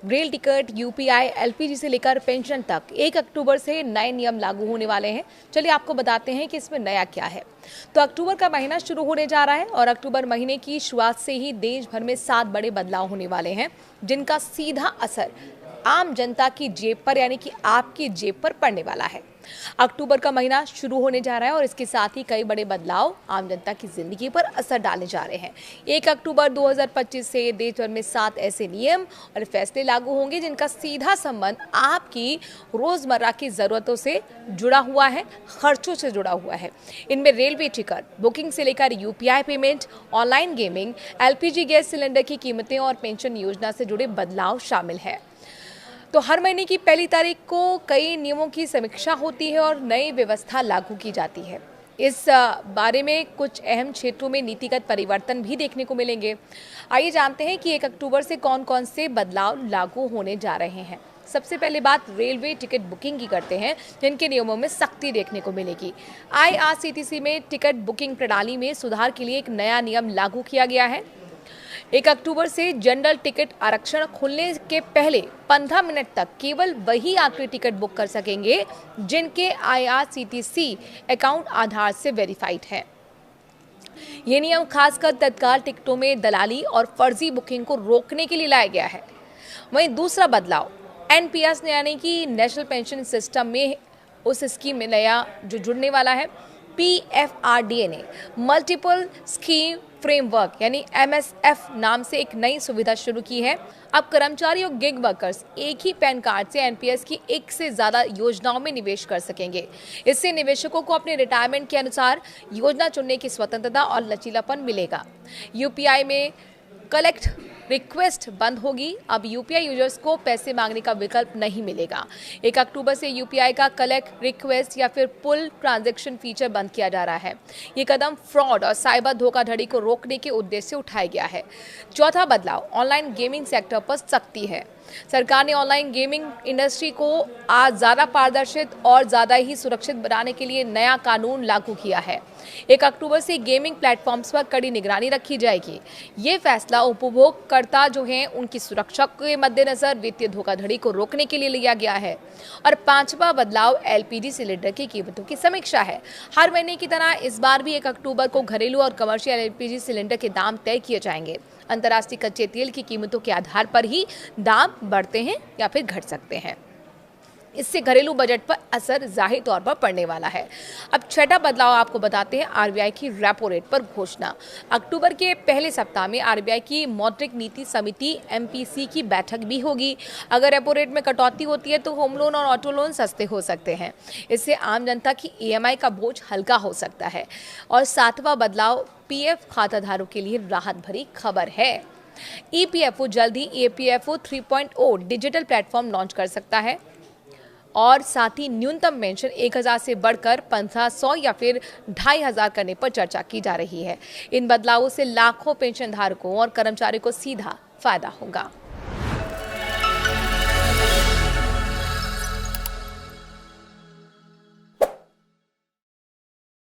Rail ticket, UPI, LPG से लेकर pension तक 1 अक्टूबर से नए नियम लागू होने वाले हैं। चलिए आपको बताते हैं कि इसमें नया क्या है। तो अक्टूबर का महीना शुरू होने जा रहा है और अक्टूबर महीने की शुरुआत से ही देश भर में 7 बड़े बदलाव होने वाले हैं, जिनका सीधा असर आम जनता की जेब पर यानी कि आपकी जेब पर पड़ने वाला है। अक्टूबर का महीना शुरू होने जा रहा है और इसके साथ ही कई बड़े बदलाव आम जनता की जिंदगी पर असर डालने जा रहे हैं। 1 अक्टूबर 2025 से देश भर में 7 ऐसे नियम और फैसले लागू होंगे जिनका सीधा संबंध आपकी रोजमर्रा की जरूरतों से जुड़ा हुआ है, खर्चों से जुड़ा हुआ है। इनमें रेलवे टिकट बुकिंग से लेकर UPI payment, online gaming, LPG gas cylinder की कीमतें और पेंशन योजना से जुड़े बदलाव शामिल है। तो हर महीने की पहली तारीख को कई नियमों की समीक्षा होती है और नई व्यवस्था लागू की जाती है। इस बारे में कुछ अहम क्षेत्रों में नीतिगत परिवर्तन भी देखने को मिलेंगे। आइए जानते हैं कि 1 अक्टूबर से कौन कौन से बदलाव लागू होने जा रहे हैं। सबसे पहले बात रेलवे टिकट बुकिंग की करते हैं, जिनके नियमों में सख्ती देखने को मिलेगी। आईआरसीटीसी में टिकट बुकिंग प्रणाली में सुधार के लिए एक नया नियम लागू किया गया है। 1 अक्टूबर से जनरल टिकट आरक्षण खुलने के पहले 15 मिनट तक केवल वही यात्री टिकट बुक कर सकेंगे जिनके आईआरसीटीसी अकाउंट आधार से वेरीफाइड है। ये नियम खासकर तत्काल टिकटों में दलाली और फर्जी बुकिंग को रोकने के लिए लाया गया है। वहीं दूसरा बदलाव एनपीएस यानी कि नेशनल पेंशन सिस्टम में उस स्कीम में नया जो जुड़ने वाला है। पीएफआरडीए ने मल्टीपल स्कीम फ्रेमवर्क यानी एमएसएफ नाम से एक नई सुविधा शुरू की है। अब कर्मचारी और गिग वर्कर्स एक ही पैन कार्ड से एनपीएस की एक से ज्यादा योजनाओं में निवेश कर सकेंगे। इससे निवेशकों को अपने रिटायरमेंट के अनुसार योजना चुनने की स्वतंत्रता और लचीलापन मिलेगा। यूपीआई में कलेक्ट रिक्वेस्ट बंद होगी। अब यूपीआई यूजर्स को पैसे मांगने का विकल्प नहीं मिलेगा। 1 अक्टूबर से यूपीआई का कलेक्ट रिक्वेस्ट या फिर पुल ट्रांजैक्शन फीचर बंद किया जा रहा है। ये कदम फ्रॉड और साइबर धोखाधड़ी को रोकने के उद्देश्य से उठाया गया है। चौथा बदलाव ऑनलाइन गेमिंग सेक्टर पर सख्ती है। सरकार ने ऑनलाइन गेमिंग इंडस्ट्री को आज ज्यादा पारदर्शी और ज्यादा ही सुरक्षित बनाने के लिए नया कानून लागू किया है। 1 अक्टूबर से गेमिंग प्लेटफॉर्म्स पर कड़ी निगरानी रखी जाएगी। ये फैसला उपभोक्ता जो हैं उनकी सुरक्षा के मद्देनजर वित्तीय धोखाधड़ी को रोकने के लिए लिया गया है। और पांचवा बदलाव एलपीजी सिलेंडर की कीमतों की समीक्षा है। हर महीने की तरह इस बार भी 1 अक्टूबर को घरेलू और कमर्शियल एलपीजी सिलेंडर के दाम तय किए जाएंगे। अंतर्राष्ट्रीय कच्चे तेल की कीमतों के आधार पर ही दाम बढ़ते हैं या फिर घट सकते हैं। इससे घरेलू बजट पर असर जाहिर तौर पर पड़ने वाला है। अब छठा बदलाव आपको बताते हैं आरबीआई की रेपो रेट पर घोषणा। अक्टूबर के पहले सप्ताह में आरबीआई की मौद्रिक नीति समिति एमपीसी की बैठक भी होगी। अगर रेपो रेट में कटौती होती है तो होम लोन और ऑटो लोन सस्ते हो सकते हैं। इससे आम जनता की ईएमआई का बोझ हल्का हो सकता है। और सातवां बदलाव पीएफ खाताधारकों के लिए राहत भरी खबर है। ईपीएफओ जल्द ही ईपीएफओ 3.0 डिजिटल प्लेटफॉर्म लॉन्च कर सकता है और साथ ही न्यूनतम पेंशन 1000 से बढ़कर 1500 या फिर 2500 करने पर चर्चा की जा रही है। इन बदलावों से लाखों पेंशन धारकों और कर्मचारियों को सीधा फायदा होगा।